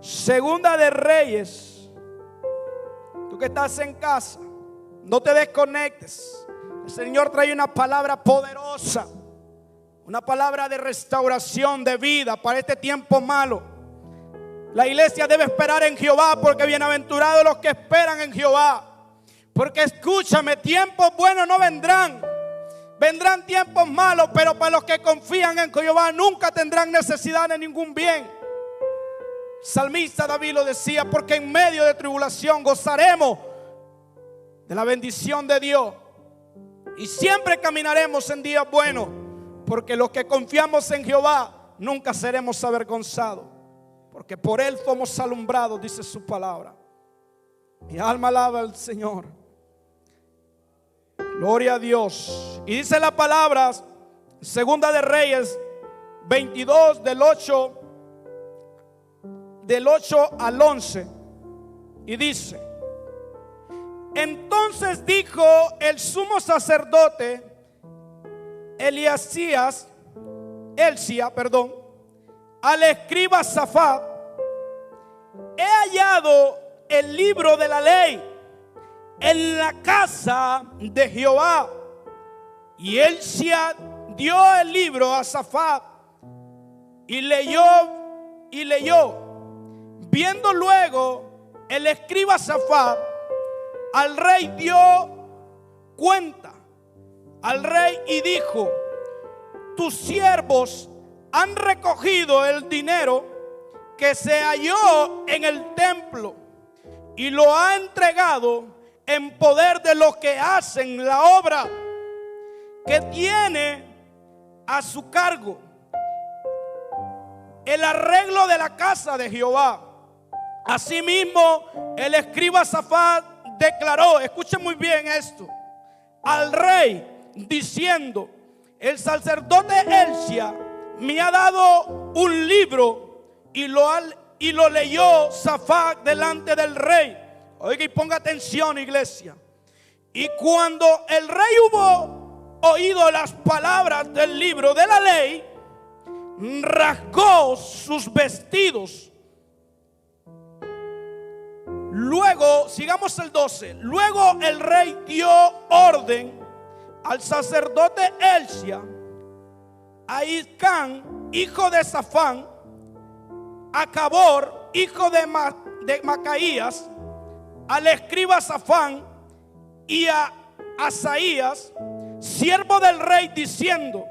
Segunda de Reyes. Tú que estás en casa, no te desconectes. El Señor trae una palabra poderosa, una palabra de restauración de vida para este tiempo malo. La iglesia debe esperar en Jehová, porque bienaventurados los que esperan en Jehová. Porque escúchame, tiempos buenos no vendrán. Vendrán tiempos malos, pero para los que confían en Jehová nunca tendrán necesidad de ningún bien. Salmista David lo decía: porque en medio de tribulación gozaremos de la bendición de Dios, y siempre caminaremos en días buenos, porque los que confiamos en Jehová nunca seremos avergonzados, porque por Él somos alumbrados, dice su palabra. Mi alma alaba al Señor. Gloria a Dios. Y dice la palabra, Segunda de Reyes 22 del 8 al 11, y dice: entonces dijo el sumo sacerdote Elsia, al escriba Safat: he hallado el libro de la ley en la casa de Jehová. Y Elsia dio el libro a Safat y leyó. Viendo luego el escriba Safat, al rey dio cuenta al rey y dijo: tus siervos han recogido el dinero que se halló en el templo y lo ha entregado en poder de los que hacen la obra que tiene a su cargo, el arreglo de la casa de Jehová. Asimismo, el escriba Safat declaró, escuchen muy bien esto, al rey diciendo: el sacerdote Elsia me ha dado un libro, y lo leyó Safat delante del rey. Oiga y ponga atención, iglesia. Y cuando el rey hubo oído las palabras del libro de la ley, rasgó sus vestidos. Luego, sigamos el 12. Luego el rey dio orden al sacerdote Elsia, a Iscán, hijo de Safán, a Cabor, hijo de Macaías, al escriba Safán y a Asaías, siervo del rey, diciendo: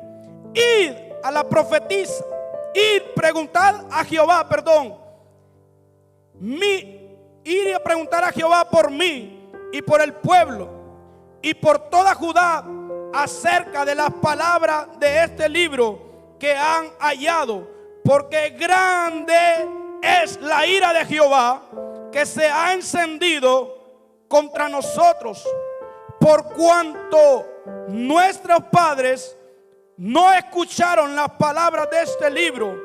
id a la profetisa, id preguntar a Jehová, ir a preguntar a Jehová por mí y por el pueblo y por toda Judá acerca de las palabras de este libro que han hallado, porque grande es la ira de Jehová que se ha encendido contra nosotros, por cuanto nuestros padres no escucharon las palabras de este libro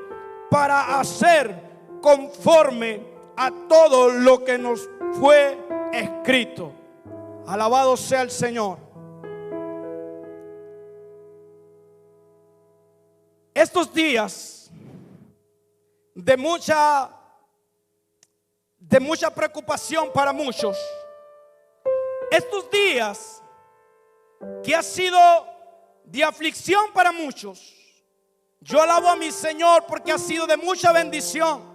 para hacer conforme a todo lo que nos fue escrito. Alabado sea el Señor. Estos días de mucha preocupación para muchos, estos días que ha sido de aflicción para muchos, yo alabo a mi Señor porque ha sido de mucha bendición.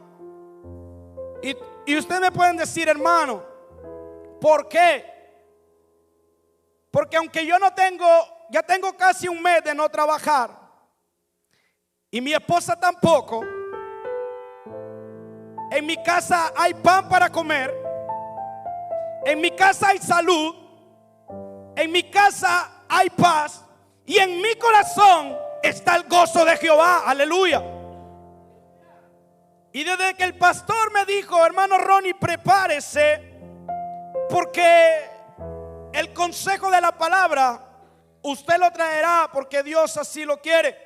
Y ustedes me pueden decir: hermano, ¿por qué? Porque aunque yo ya tengo casi un mes de no trabajar, y mi esposa tampoco, en mi casa hay pan para comer, en mi casa hay salud, en mi casa hay paz, y en mi corazón está el gozo de Jehová. Aleluya. Y desde que el pastor me dijo: hermano Ronnie, prepárese, porque el consejo de la palabra usted lo traerá, porque Dios así lo quiere.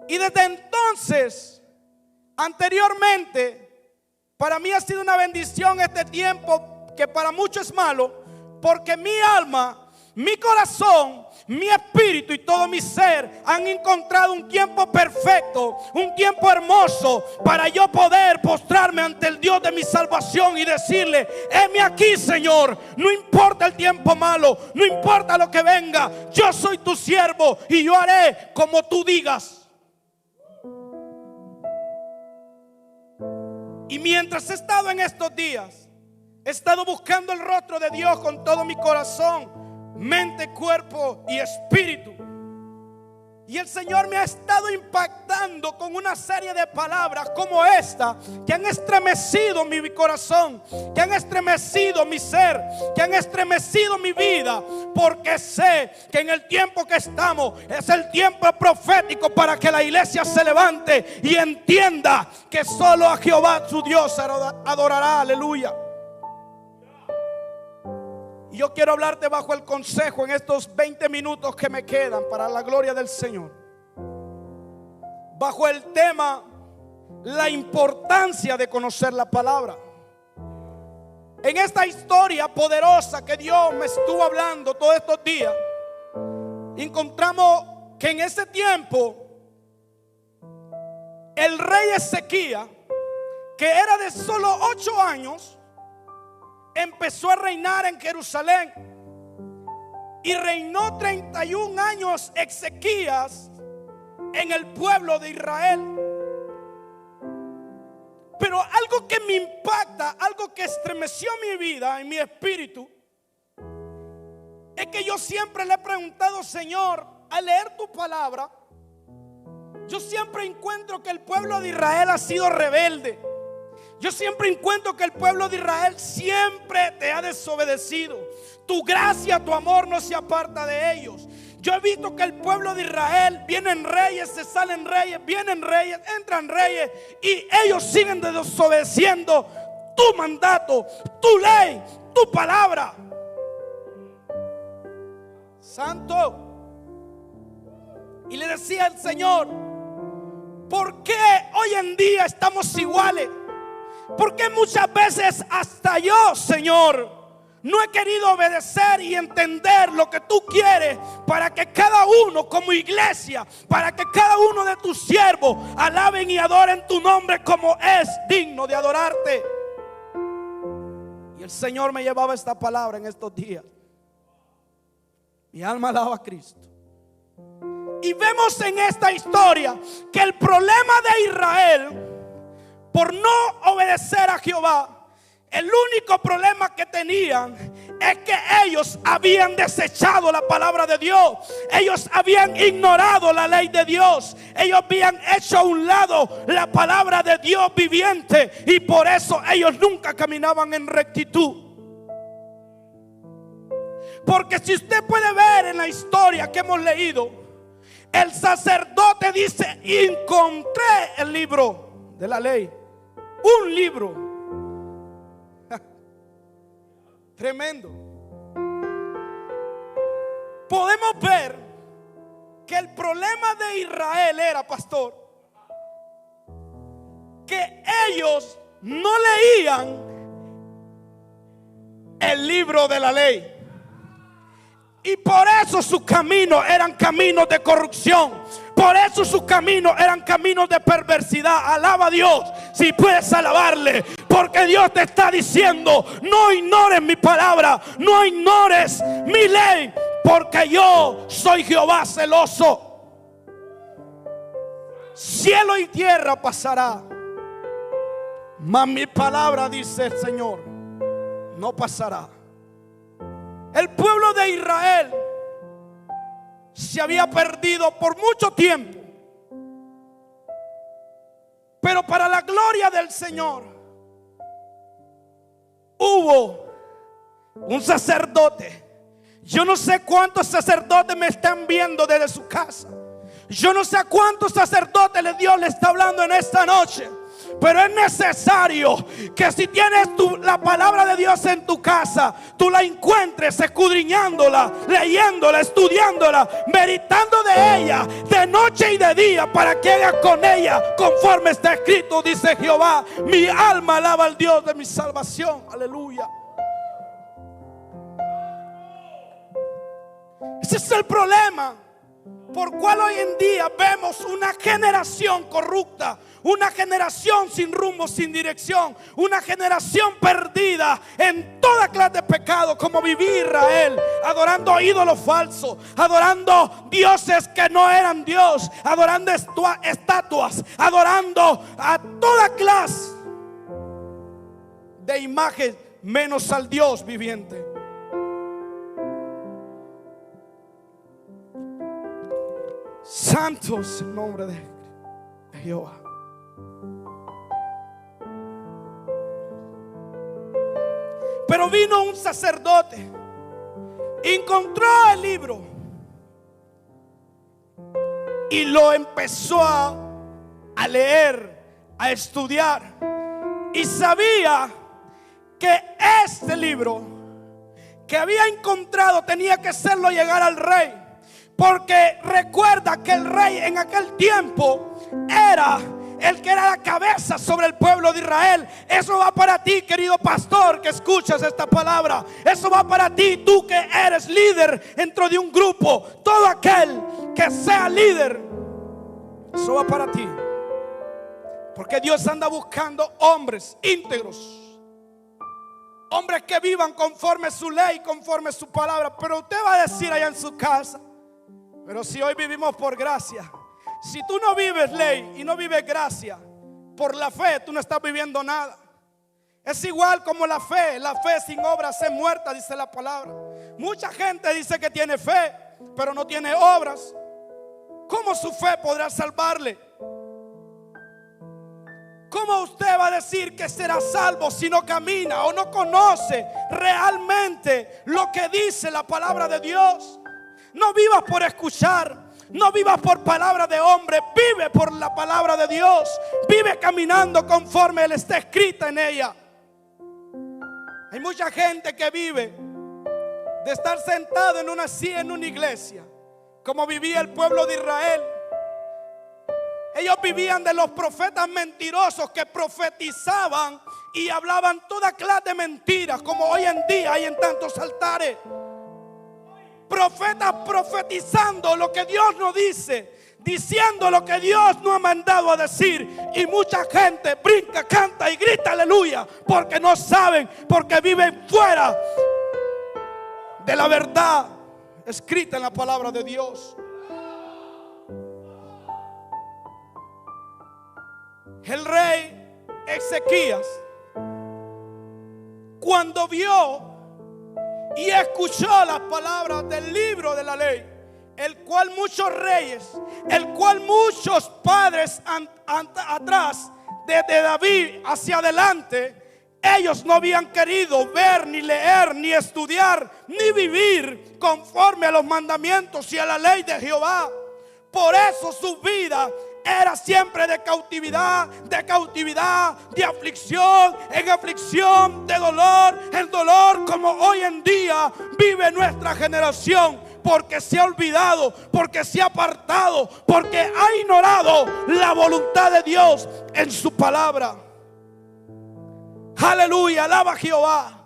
Y desde entonces, anteriormente, para mí ha sido una bendición este tiempo, que para muchos es malo, porque mi alma mi corazón, mi espíritu y todo mi ser han encontrado un tiempo perfecto, un tiempo hermoso para yo poder postrarme ante el Dios de mi salvación y decirle: heme aquí, Señor, no importa el tiempo malo, no importa lo que venga, yo soy tu siervo y yo haré como tú digas. Y mientras he estado en estos días, he estado buscando el rostro de Dios con todo mi corazón, mente, cuerpo y espíritu. Y el Señor me ha estado impactando con una serie de palabras como esta, que han estremecido mi corazón, que han estremecido mi ser, que han estremecido mi vida, porque sé que en el tiempo que estamos es el tiempo profético para que la iglesia se levante y entienda que solo a Jehová su Dios adorará. Aleluya. Y yo quiero hablarte bajo el consejo en estos 20 minutos que me quedan para la gloria del Señor. Bajo el tema, la importancia de conocer la palabra. En esta historia poderosa que Dios me estuvo hablando todos estos días, encontramos que en ese tiempo el rey Ezequías, que era de solo 8 años, empezó a reinar en Jerusalén y reinó 31 años Ezequías en el pueblo de Israel. Pero algo que me impacta, algo que estremeció mi vida y mi espíritu, es que yo siempre le he preguntado: Señor, al leer tu palabra, yo siempre encuentro que el pueblo de Israel ha sido rebelde. Yo siempre encuentro que el pueblo de Israel siempre te ha desobedecido. Tu gracia, tu amor no se aparta de ellos. Yo he visto que el pueblo de Israel, vienen reyes, se salen reyes, vienen reyes, entran reyes, y ellos siguen desobedeciendo tu mandato, tu ley, tu palabra. Santo. Y le decía al Señor: ¿por qué hoy en día estamos iguales? Porque muchas veces hasta yo, Señor, no he querido obedecer y entender lo que tú quieres para que cada uno como iglesia, para que cada uno de tus siervos alaben y adoren tu nombre como es digno de adorarte. Y el Señor me llevaba esta palabra en estos días. Mi alma alaba a Cristo. Y vemos en esta historia que el problema de Israel, por no obedecer a Jehová, el único problema que tenían es que ellos habían desechado la palabra de Dios. Ellos habían ignorado la ley de Dios. Ellos habían hecho a un lado la palabra de Dios viviente, y por eso ellos nunca caminaban en rectitud. Porque si usted puede ver en la historia que hemos leído, el sacerdote dice: encontré el libro de la ley. Un libro. Tremendo. Podemos ver que el problema de Israel era, pastor, que ellos no leían el libro de la ley. Y por eso sus caminos eran caminos de corrupción. Por eso sus caminos eran caminos de perversidad. Alaba a Dios si puedes alabarle, porque Dios te está diciendo: no ignores mi palabra, no ignores mi ley, porque yo soy Jehová celoso. Cielo y tierra pasará, mas mi palabra, dice el Señor, no pasará. El pueblo de Israel se había perdido por mucho tiempo, pero para la gloria del Señor hubo un sacerdote. Yo no sé cuántos sacerdotes me están viendo desde su casa. Yo no sé a cuántos sacerdotes Dios le está hablando en esta noche. Pero es necesario que si tienes la palabra de Dios en tu casa, tú la encuentres escudriñándola, leyéndola, estudiándola, meditando de ella de noche y de día, para que hagas con ella conforme está escrito, dice Jehová. Mi alma alaba al Dios de mi salvación. Aleluya. Ese es el problema por cual hoy en día vemos una generación corrupta, una generación sin rumbo, sin dirección, una generación perdida en toda clase de pecado, como vivía Israel, adorando ídolos falsos, adorando dioses que no eran Dios, adorando estatuas, adorando a toda clase de imagen, menos al Dios viviente. Santo es el nombre de Jehová. Pero vino un sacerdote, encontró el libro y lo empezó a leer, a estudiar, y sabía que este libro que había encontrado tenía que hacerlo llegar al rey. Porque recuerda que el rey en aquel tiempo era el que era la cabeza sobre el pueblo de Israel. Eso va para ti, querido pastor, que escuchas esta palabra. Eso va para ti, tú que eres líder dentro de un grupo. Todo aquel que sea líder, eso va para ti. Porque Dios anda buscando hombres íntegros, hombres que vivan conforme su ley, conforme su palabra. Pero usted va a decir allá en su casa: pero si hoy vivimos por gracia. Si tú no vives ley y no vives gracia, por la fe tú no estás viviendo nada. Es igual como la fe sin obras es muerta, dice la palabra. Mucha gente dice que tiene fe, pero no tiene obras. ¿Cómo su fe podrá salvarle? ¿Cómo usted va a decir que será salvo si no camina o no conoce realmente lo que dice la palabra de Dios? No vivas por escuchar, no vivas por palabra de hombre, vive por la palabra de Dios. Vive caminando conforme Él está escrita en ella. Hay mucha gente que vive de estar sentado en una silla en una iglesia, como vivía el pueblo de Israel. Ellos vivían de los profetas mentirosos que profetizaban y hablaban toda clase de mentiras, como hoy en día hay en tantos altares. Profetas profetizando lo que Dios no dice, diciendo lo que Dios no ha mandado a decir. Y mucha gente brinca, canta y grita aleluya, porque no saben, porque viven fuera de la verdad escrita en la palabra de Dios. El rey Ezequías, cuando vio y escuchó las palabras del libro de la ley, el cual muchos reyes, el cual muchos padres atrás, desde David hacia adelante, ellos no habían querido ver, ni leer, ni estudiar, ni vivir conforme a los mandamientos y a la ley de Jehová. Por eso su vida era siempre de cautividad, de aflicción, en aflicción, de dolor, el dolor como hoy en día vive nuestra generación, porque se ha olvidado, porque se ha apartado, porque ha ignorado la voluntad de Dios en su palabra. Aleluya, alaba a Jehová,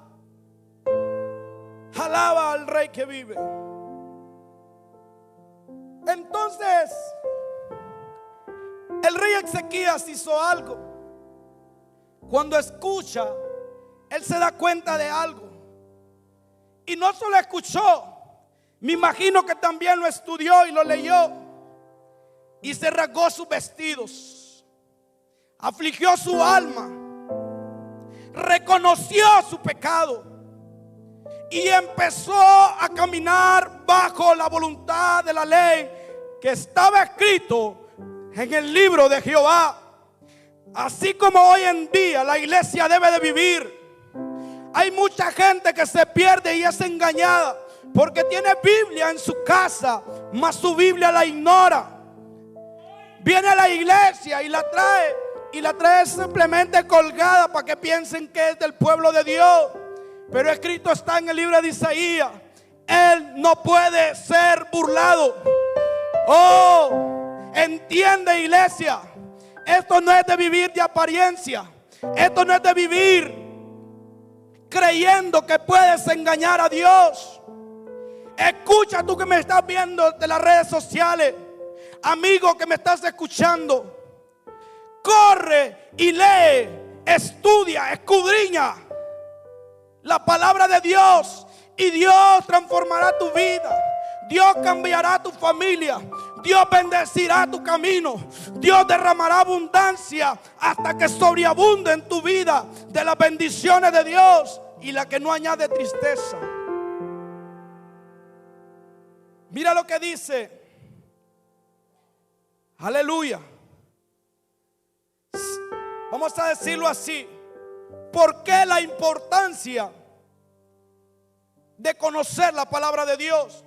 alaba al Rey que vive. Entonces el rey Ezequías hizo algo. Cuando escucha, él se da cuenta de algo. Y no solo escuchó, me imagino que también lo estudió y lo leyó. Y se rasgó sus vestidos, afligió su alma, reconoció su pecado y empezó a caminar bajo la voluntad de la ley que estaba escrito en el libro de Jehová. Así como hoy en día la iglesia debe de vivir. Hay mucha gente que se pierde y es engañada porque tiene Biblia en su casa, mas su Biblia la ignora. Viene a la iglesia y la trae simplemente colgada para que piensen que es del pueblo de Dios. Pero escrito está en el libro de Isaías: Él no puede ser burlado. Oh, entiende, iglesia, esto no es de vivir de apariencia. Esto no es de vivir creyendo que puedes engañar a Dios. Escucha, tú que me estás viendo de las redes sociales, amigo que me estás escuchando, corre y lee, estudia, escudriña la palabra de Dios y Dios transformará tu vida. Dios cambiará tu familia. Dios bendecirá tu camino. Dios derramará abundancia hasta que sobreabunde en tu vida de las bendiciones de Dios y la que no añade tristeza. Mira lo que dice. Aleluya. Vamos a decirlo así. ¿Por qué la importancia de conocer la palabra de Dios?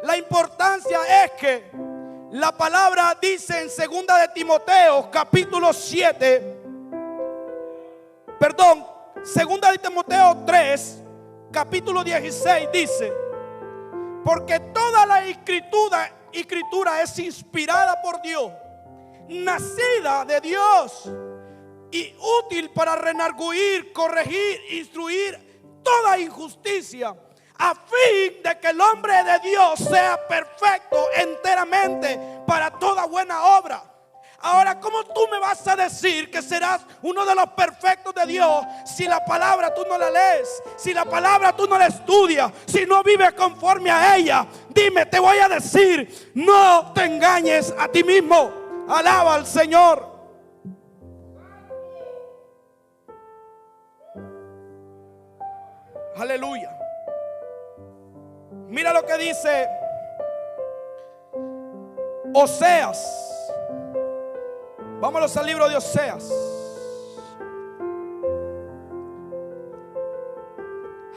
La importancia es que la palabra dice en 2 de Timoteo capítulo 7, perdón, 2 de Timoteo 3 capítulo 16 dice: porque toda la escritura es inspirada por Dios, nacida de Dios y útil para redarguir, corregir, instruir toda injusticia, a fin de que el hombre de Dios sea perfecto enteramente para toda buena obra. Ahora, ¿cómo tú me vas a decir que serás uno de los perfectos de Dios si la palabra tú no la lees, si la palabra tú no la estudias, si no vives conforme a ella? Dime, te voy a decir, no te engañes a ti mismo. Alaba al Señor. Aleluya. Mira lo que dice Oseas. Vámonos al libro de Oseas.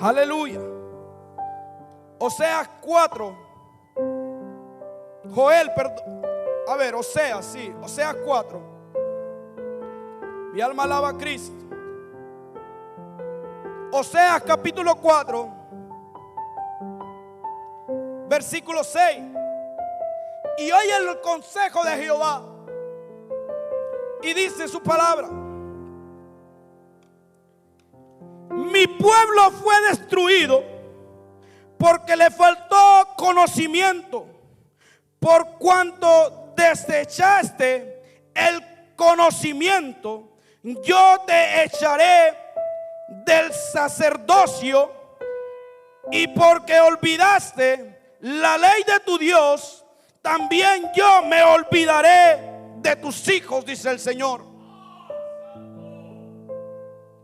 Aleluya. Oseas 4. Joel, perdón. A ver, Oseas, sí. Oseas 4. Mi alma alaba a Cristo. Oseas capítulo 4, versículo 6. Y oye el consejo de Jehová. Y dice su palabra: mi pueblo fue destruido porque le faltó conocimiento. Por cuanto desechaste el conocimiento, yo te echaré del sacerdocio, y porque olvidaste la ley de tu Dios, también yo me olvidaré de tus hijos, dice el Señor.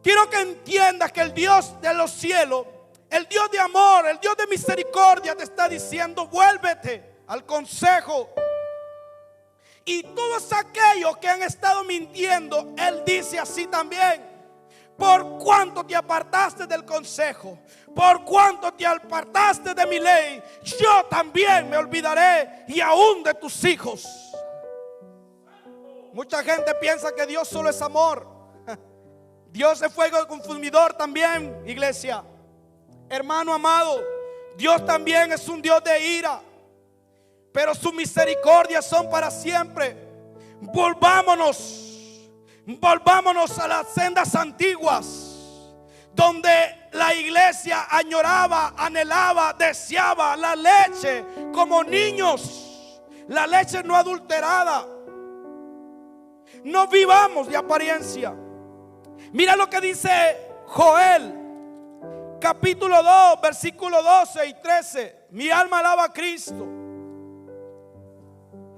Quiero que entiendas que el Dios de los cielos, el Dios de amor, el Dios de misericordia te está diciendo: vuélvete al consejo. Y todos aquellos que han estado mintiendo, Él dice así también: por cuanto te apartaste del consejo, por cuanto te apartaste de mi ley, yo también me olvidaré y aún de tus hijos. Mucha gente piensa que Dios solo es amor. Dios es fuego consumidor también, iglesia. Hermano amado, Dios también es un Dios de ira, pero sus misericordias son para siempre. Volvámonos a las sendas antiguas, donde la iglesia añoraba, anhelaba, deseaba la leche como niños, la leche no adulterada. No vivamos de apariencia. Mira lo que dice Joel capítulo 2 versículo 12 y 13. Mi alma alaba a Cristo.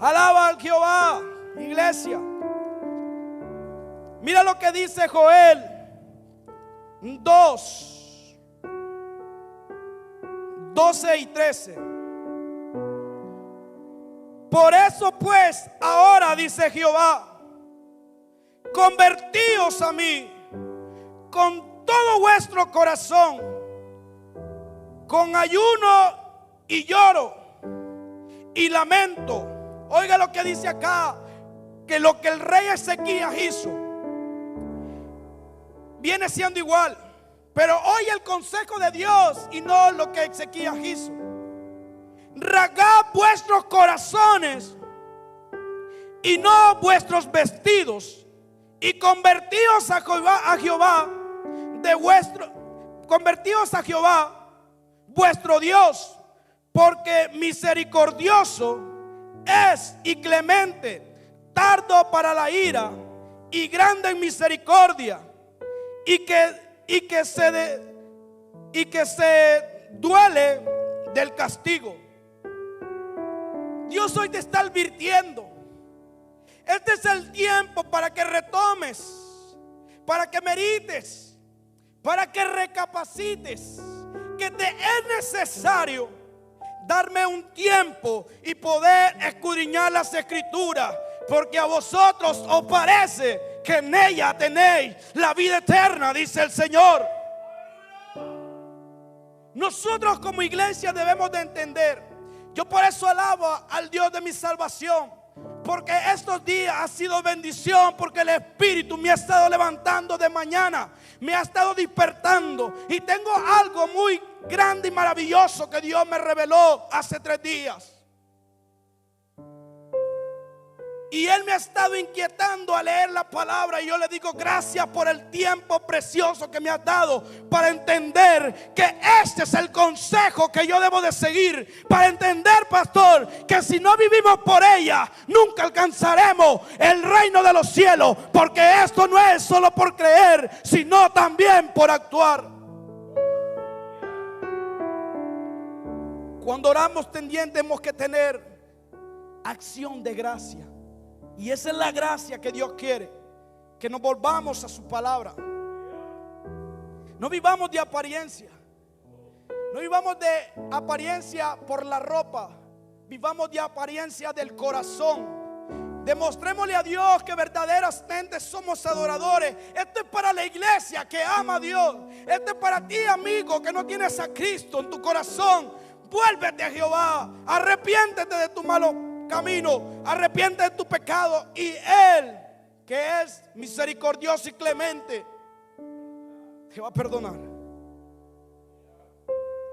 Alaba al Jehová, iglesia. Mira lo que dice Joel 2, 12 y 13. Por eso pues ahora, dice Jehová, convertíos a mí con todo vuestro corazón, con ayuno y lloro y lamento. Oiga lo que dice acá, que lo que el rey Ezequías hizo viene siendo igual, pero oye el consejo de Dios y no lo que Ezequías hizo. Rasgad vuestros corazones y no vuestros vestidos, y convertíos a Jehová vuestro Dios, porque misericordioso es y clemente, tardo para la ira y grande en misericordia, y que se duele del castigo. Dios hoy te está advirtiendo. Este es el tiempo para que retomes, para que medites, para que recapacites, que te es necesario darme un tiempo y poder escudriñar las escrituras, porque a vosotros os parece que en ella tenéis la vida eterna, dice el Señor. Nosotros como iglesia debemos de entender. Yo por eso alabo al Dios de mi salvación, porque estos días ha sido bendición, porque el Espíritu me ha estado levantando de mañana, me ha estado despertando, y tengo algo muy grande y maravilloso que Dios me reveló hace 3 días. Y Él me ha estado inquietando a leer la palabra, y yo le digo gracias por el tiempo precioso que me has dado para entender que este es el consejo que yo debo de seguir. Para entender, pastor, que si no vivimos por ella, nunca alcanzaremos el reino de los cielos, porque esto no es solo por creer, sino también por actuar. Cuando oramos también tenemos que tener acción de gracia. Y esa es la gracia que Dios quiere, que nos volvamos a su palabra. No vivamos de apariencia. No vivamos de apariencia por la ropa. Vivamos de apariencia del corazón. Demostrémosle a Dios que verdaderamente somos adoradores. Esto es para la iglesia que ama a Dios. Esto es para ti, amigo, que no tienes a Cristo en tu corazón. Vuélvete a Jehová. Arrepiéntete de tu malo camino, arrepiente de tu pecado, y Él, que es misericordioso y clemente, te va a perdonar.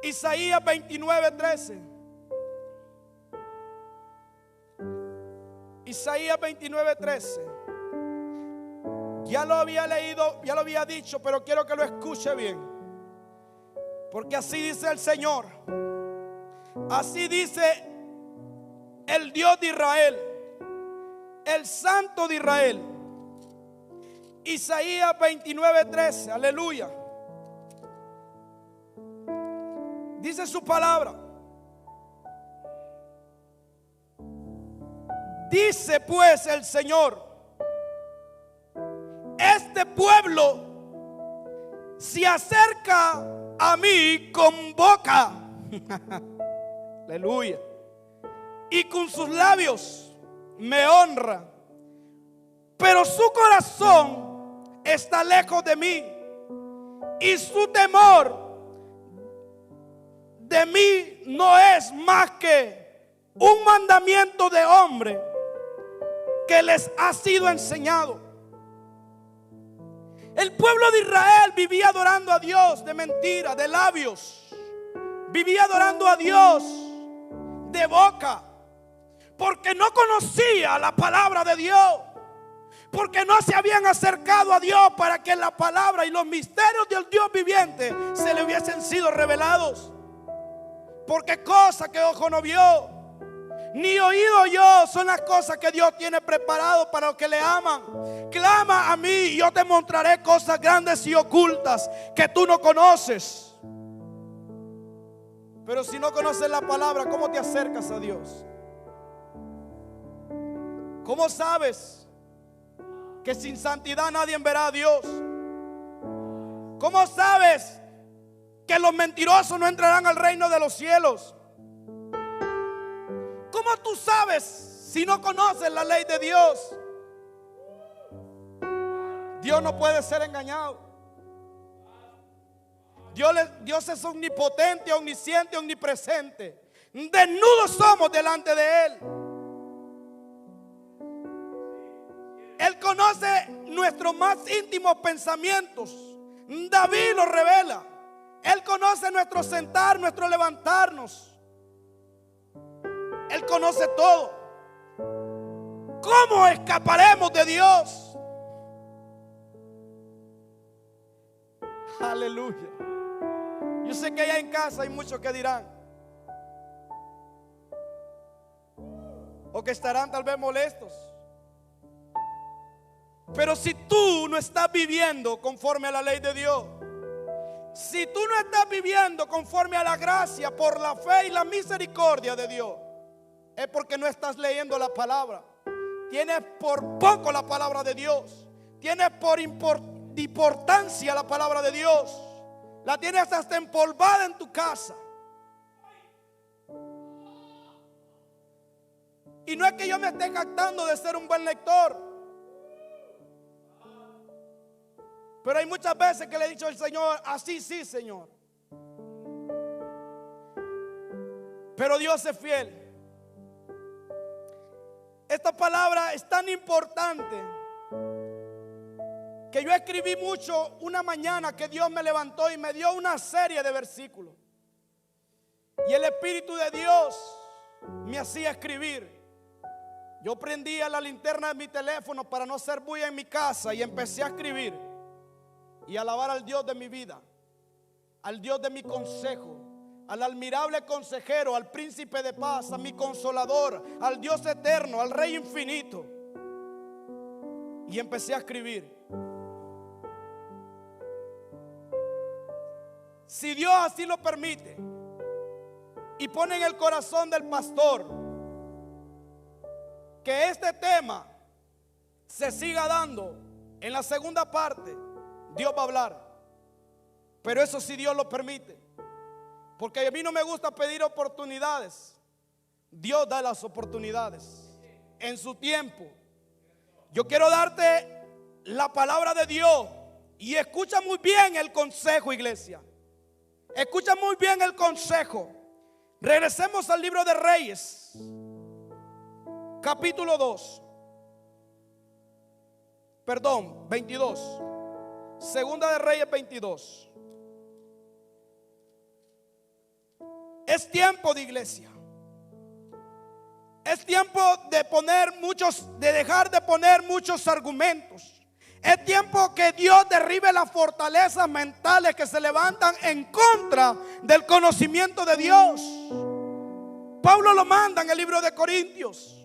Isaías 29:13. Isaías 29:13. Ya lo había leído, ya lo había dicho, pero quiero que lo escuche bien, porque así dice el Señor, así dice el Dios de Israel, el Santo de Israel. Isaías 29:13, aleluya. Dice su palabra. Dice pues el Señor: este pueblo se acerca a mí con boca, aleluya, y con sus labios me honra, pero su corazón está lejos de mí, y su temor de mí no es más que un mandamiento de hombre que les ha sido enseñado. El pueblo de Israel vivía adorando a Dios de mentira, de labios. Vivía adorando a Dios de boca, porque no conocía la palabra de Dios, porque no se habían acercado a Dios para que la palabra y los misterios del Dios viviente se le hubiesen sido revelados. Porque cosas que ojo no vio, ni oído yo, son las cosas que Dios tiene preparado para los que le aman. Clama a mí y yo te mostraré cosas grandes y ocultas que tú no conoces. Pero si no conoces la palabra, ¿cómo te acercas a Dios? ¿Cómo sabes que sin santidad nadie verá a Dios? ¿Cómo sabes que los mentirosos no entrarán al reino de los cielos? ¿Cómo tú sabes si no conoces la ley de Dios? Dios no puede ser engañado. Dios es omnipotente, omnisciente, omnipresente. Desnudos somos delante de Él. Él conoce nuestros más íntimos pensamientos. David los revela. Él conoce nuestro sentar, nuestro levantarnos. Él conoce todo. ¿Cómo escaparemos de Dios? Aleluya. Yo sé que allá en casa hay muchos que dirán: o que estarán tal vez molestos. Pero si tú no estás viviendo conforme a la ley de Dios, si tú no estás viviendo conforme a la gracia por la fe y la misericordia de Dios, es porque no estás leyendo la palabra. Tienes por poco la palabra de Dios. Tienes por importancia la palabra de Dios. La tienes hasta empolvada en tu casa. Y no es que yo me esté jactando de ser un buen lector, pero hay muchas veces que le he dicho al Señor, así sí, Señor. Pero Dios es fiel. Esta palabra es tan importante que yo escribí mucho una mañana que Dios me levantó y me dio una serie de versículos. Y el Espíritu de Dios me hacía escribir. Yo prendía la linterna de mi teléfono para no hacer bulla en mi casa y empecé a escribir y alabar al Dios de mi vida, al Dios de mi consejo, al admirable consejero, al príncipe de paz, a mi consolador, al Dios eterno, al Rey infinito. Y empecé a escribir. Si Dios así lo permite y pone en el corazón del pastor que este tema se siga dando en la segunda parte, Dios va a hablar. Pero eso sí, Dios lo permite, porque a mí no me gusta pedir oportunidades. Dios da las oportunidades en su tiempo. Yo quiero darte la palabra de Dios y escucha muy bien el consejo, iglesia. Escucha muy bien el consejo. Regresemos al libro de Reyes, capítulo 22. Segunda de Reyes 22. Es tiempo de iglesia. Es tiempo de dejar de poner muchos argumentos. Es tiempo que Dios derribe las fortalezas mentales que se levantan en contra del conocimiento de Dios. Pablo lo manda en el libro de Corintios.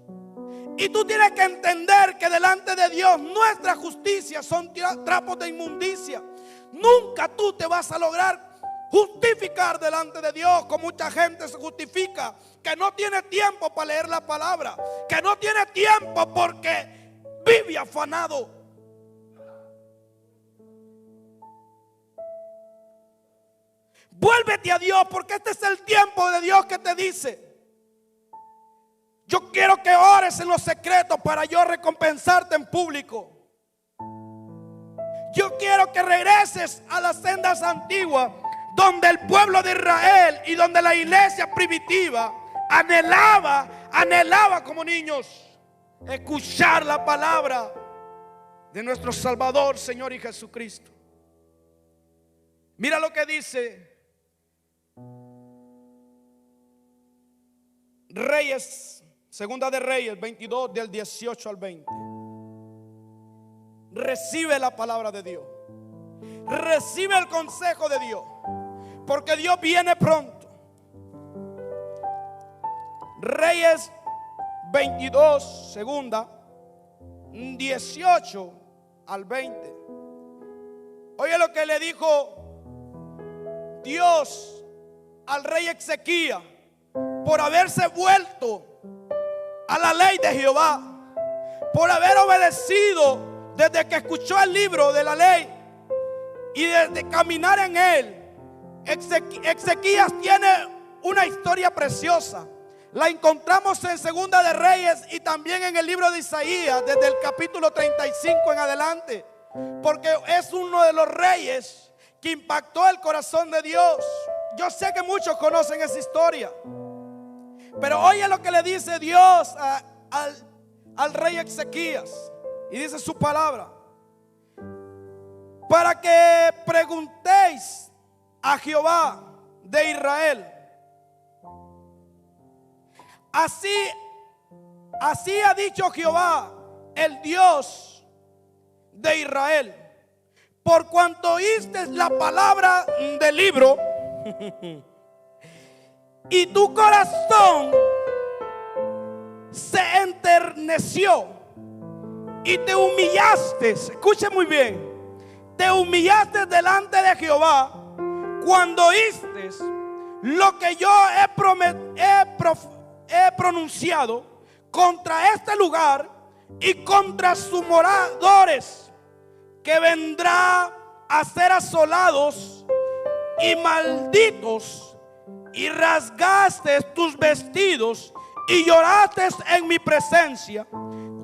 Y tú tienes que entender que delante de Dios nuestra justicia son trapos de inmundicia. Nunca tú te vas a lograr justificar delante de Dios como mucha gente se justifica, que no tiene tiempo para leer la palabra, que no tiene tiempo porque vive afanado. Vuélvete a Dios, porque este es el tiempo de Dios que te dice: yo quiero que ores en los secretos para yo recompensarte en público. Yo quiero que regreses a las sendas antiguas, donde el pueblo de Israel y donde la iglesia primitiva anhelaba como niños escuchar la palabra de nuestro Salvador, Señor y Jesucristo. Mira lo que dice Reyes, segunda de Reyes 22, del 18 al 20. Recibe la palabra de Dios. Recibe el consejo de Dios, porque Dios viene pronto. Reyes 22, segunda, 18 al 20. Oye lo que le dijo Dios al rey Ezequías por haberse vuelto a la ley de Jehová, por haber obedecido desde que escuchó el libro de la ley y desde caminar en él. Ezequías tiene una historia preciosa. La encontramos en Segunda de Reyes y también en el libro de Isaías, desde el capítulo 35 en adelante, porque es uno de los reyes que impactó el corazón de Dios. Yo sé que muchos conocen esa historia, pero oye lo que le dice Dios al rey Ezequías, y dice su palabra: para que preguntéis a Jehová de Israel. Así ha dicho Jehová, el Dios de Israel: por cuanto oíste la palabra del libro y tu corazón se enterneció y te humillaste. Escuche muy bien. Te humillaste delante de Jehová cuando oíste lo que yo he pronunciado contra este lugar y contra sus moradores, que vendrá a ser asolados y malditos, y rasgaste tus vestidos y lloraste en mi presencia.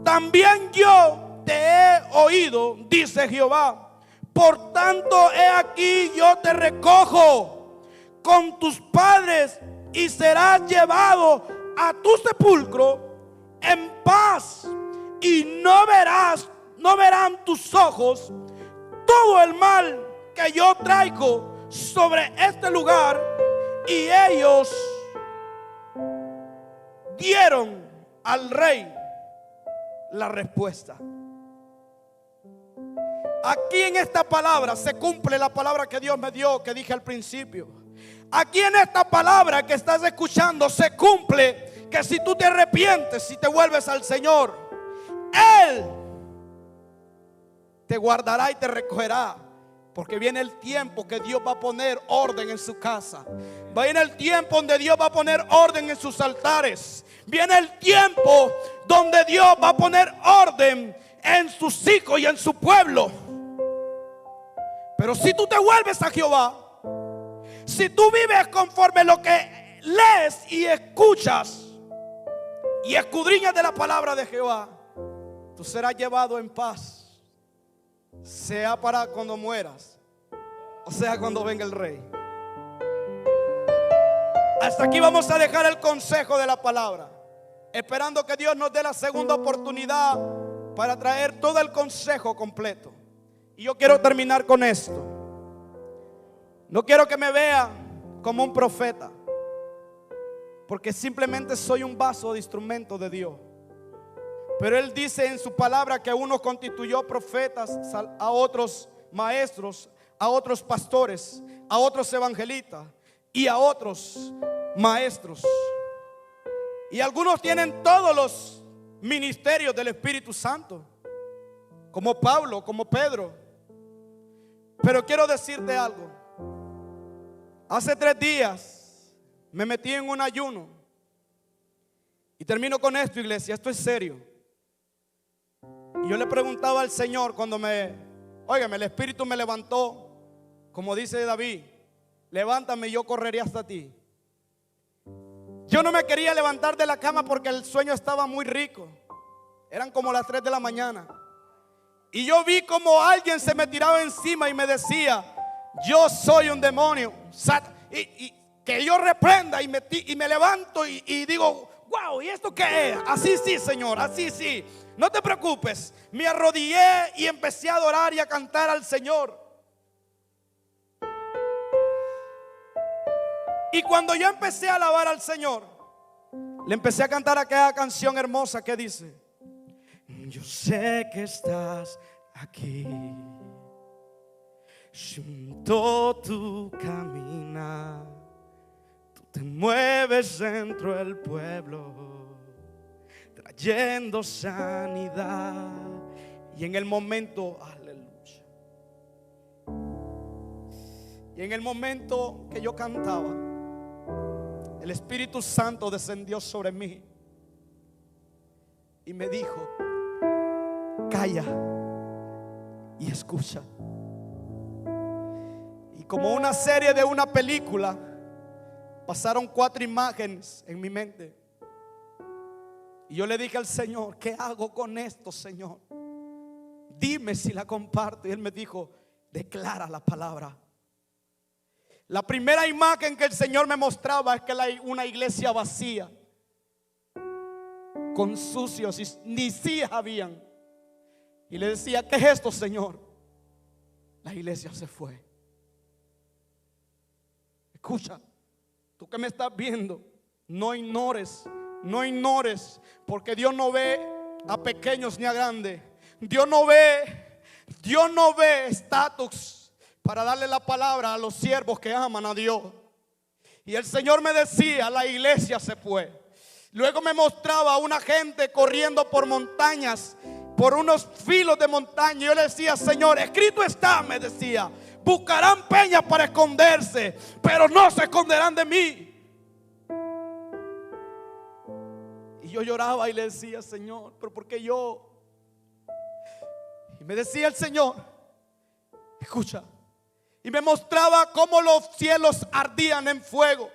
También yo te he oído, dice Jehová. Por tanto, he aquí yo te recojo con tus padres y serás llevado a tu sepulcro en paz, y no verán tus ojos todo el mal que yo traigo sobre este lugar. Y ellos dieron al rey la respuesta. Aquí en esta palabra se cumple la palabra que Dios me dio, que dije al principio. Aquí en esta palabra que estás escuchando se cumple que si tú te arrepientes, si te vuelves al Señor, Él te guardará y te recogerá. Porque viene el tiempo que Dios va a poner orden en su casa. Viene el tiempo donde Dios va a poner orden en sus altares. Viene el tiempo donde Dios va a poner orden en sus hijos y en su pueblo. Pero si tú te vuelves a Jehová, si tú vives conforme lo que lees y escuchas y escudriñas de la palabra de Jehová, tú serás llevado en paz, sea para cuando mueras, o sea cuando venga el rey. Hasta aquí vamos a dejar el consejo de la palabra, esperando que Dios nos dé la segunda oportunidad para traer todo el consejo completo. Y yo quiero terminar con esto. No quiero que me vea como un profeta, porque simplemente soy un vaso de instrumento de Dios. Pero Él dice en su palabra que a unos constituyó profetas, a otros maestros, a otros pastores, a otros evangelistas y a otros maestros. Y algunos tienen todos los ministerios del Espíritu Santo, como Pablo, como Pedro. Pero quiero decirte algo. Hace 3 días me metí en un ayuno. Y termino con esto, iglesia, esto es serio. Y yo le preguntaba al Señor cuando óigame, el Espíritu me levantó, como dice David: levántame y yo correré hasta ti. Yo no me quería levantar de la cama porque el sueño estaba muy rico. Eran como las 3 de la mañana. Y yo vi como alguien se me tiraba encima y me decía: yo soy un demonio. Y que yo reprenda y me levanto y digo: wow, ¿y esto qué es? Así sí, Señor, así sí. No te preocupes. Me arrodillé y empecé a adorar y a cantar al Señor. Y cuando yo empecé a alabar al Señor, le empecé a cantar aquella canción hermosa que dice: yo sé que estás aquí, junto tu caminar, tú te mueves dentro del pueblo, trayendo sanidad. Y en el momento, aleluya, y en el momento que yo cantaba, el Espíritu Santo descendió sobre mí y me dijo: calla y escucha. Y como una serie de una película, pasaron 4 imágenes en mi mente. Y yo le dije al Señor: ¿qué hago con esto, Señor? Dime si la comparto. Y Él me dijo: declara la palabra. La primera imagen que el Señor me mostraba es que una iglesia vacía, con sucios, y ni sillas habían. Y le decía: ¿qué es esto, Señor? La iglesia se fue. Escucha, tú que me estás viendo, no ignores, porque Dios no ve a pequeños ni a grandes. Dios no ve estatus para darle la palabra a los siervos que aman a Dios. Y el Señor me decía: la iglesia se fue. Luego me mostraba a una gente corriendo por montañas, por unos filos de montaña. Yo le decía: Señor, escrito está, me decía, buscarán peñas para esconderse, pero no se esconderán de mí. Y yo lloraba y le decía: Señor, pero ¿por qué yo? Y me decía el Señor: escucha. Y me mostraba cómo los cielos ardían en fuego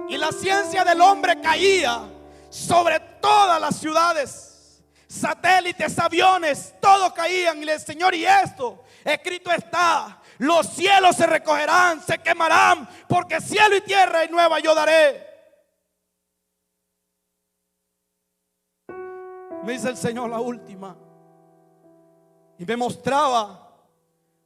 y la ciencia del hombre caía sobre todas las ciudades, satélites, aviones, todo caían. Y le decía: Señor, y esto, escrito está, los cielos se recogerán, se quemarán, porque cielo y tierra y nueva yo daré. Me dice el Señor la última, y me mostraba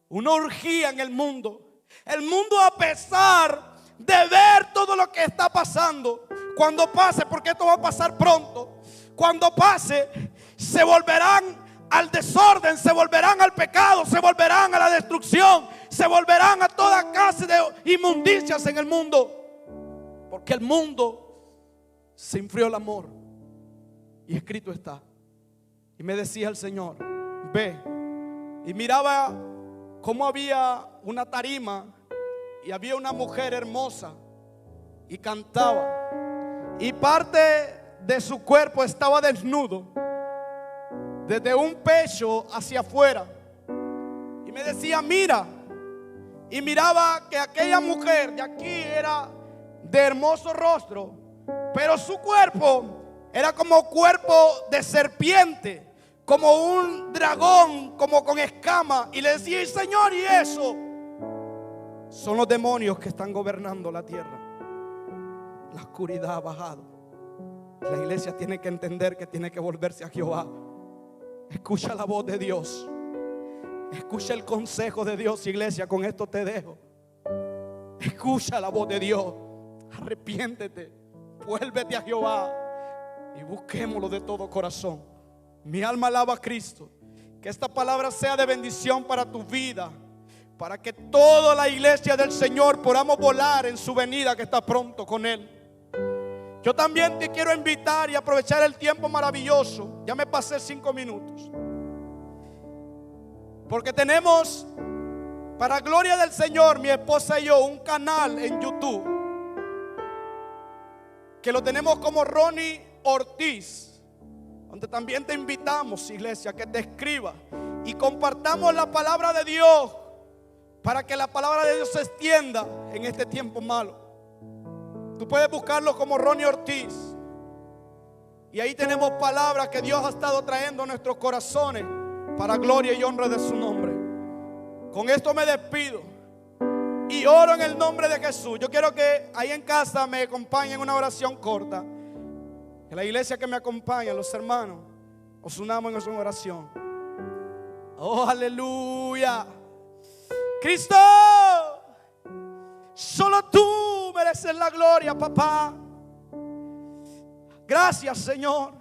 una orgía en el mundo. El mundo, a pesar de ver todo lo que está pasando, cuando pase, porque esto va a pasar pronto, cuando pase, se volverán al desorden, se volverán al pecado, se volverán a la destrucción, se volverán a toda clase de inmundicias en el mundo, porque el mundo se enfrió el amor. Y escrito está. Y me decía el Señor: ve. Y miraba cómo había una tarima y había una mujer hermosa y cantaba, y parte de su cuerpo estaba desnudo, desde un pecho hacia afuera. Y me decía: mira. Y miraba que aquella mujer de aquí era de hermoso rostro, pero su cuerpo era como cuerpo de serpiente, como un dragón, como con escama. Y le decía: Señor, ¿y eso? Son los demonios que están gobernando la tierra. La oscuridad ha bajado. La iglesia tiene que entender que tiene que volverse a Jehová. Escucha la voz de Dios. Escucha el consejo de Dios, iglesia. Con esto te dejo. Escucha la voz de Dios. Arrepiéntete. Vuélvete a Jehová y busquémoslo de todo corazón. Mi alma alaba a Cristo. Que esta palabra sea de bendición para tu vida, para que toda la iglesia del Señor podamos volar en su venida, que está pronto con Él. Yo también te quiero invitar y aprovechar el tiempo maravilloso. Ya me pasé 5 minutos. Porque tenemos, para gloria del Señor, mi esposa y yo, un canal en YouTube que lo tenemos como Ronnie Ortiz, donde también te invitamos, iglesia, que te escribas y compartamos la palabra de Dios, para que la palabra de Dios se extienda en este tiempo malo. Tú puedes buscarlo como Ronnie Ortiz, y ahí tenemos palabras que Dios ha estado trayendo a nuestros corazones para gloria y honra de su nombre. Con esto me despido y oro en el nombre de Jesús. Yo quiero que ahí en casa me acompañen en una oración corta. Que la iglesia que me acompaña, los hermanos, os unamos en una oración. Oh, aleluya. Cristo, solo tú mereces la gloria, papá. Gracias, Señor.